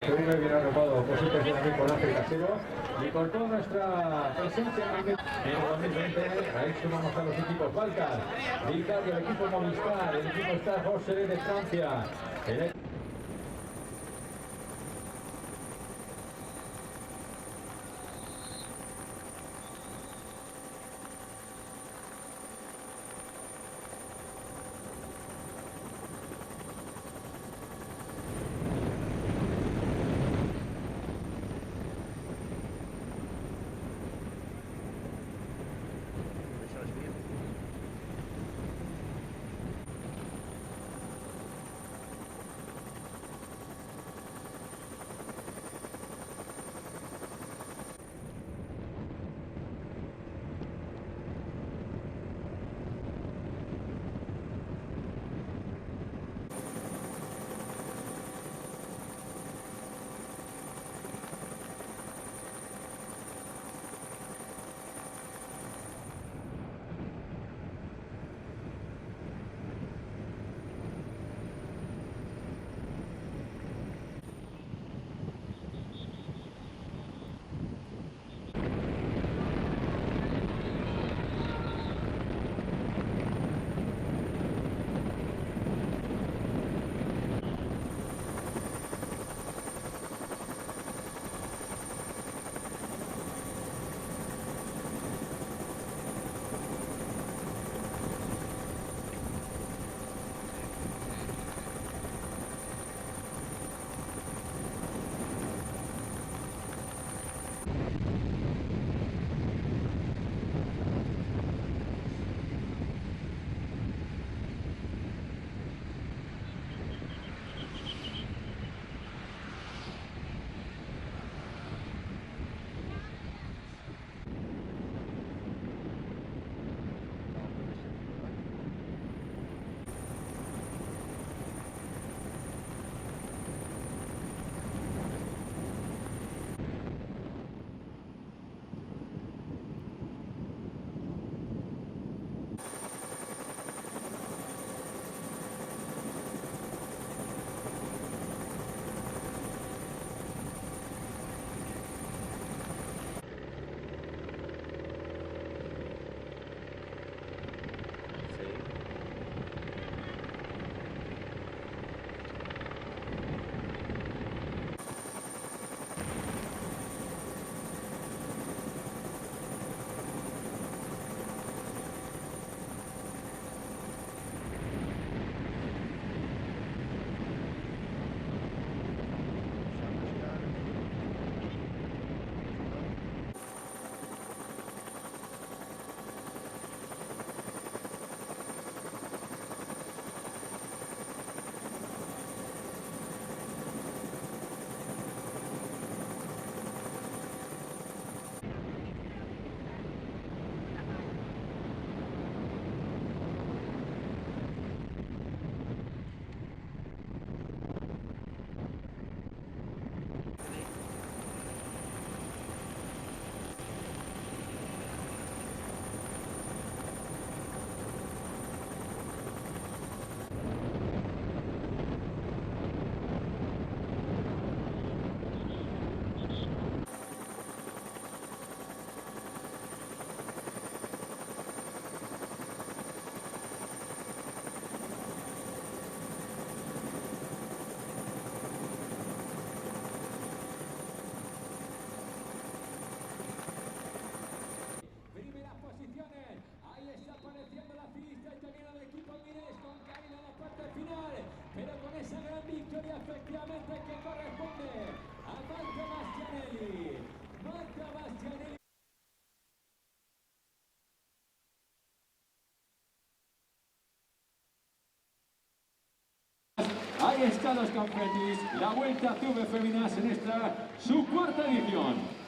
Muy bien arropado por su también con Ángel Casero y por toda nuestra presencia en el 2020. A eso vamos a los equipos Valcar, Vicario, el equipo Movistar, el equipo Star Horse de Francia. Pero con esa gran victoria efectivamente que corresponde a Marco Bastianelli. Marco Bastianelli. Ahí están los confetis, la vuelta a Tuve Féminas en esta su cuarta edición.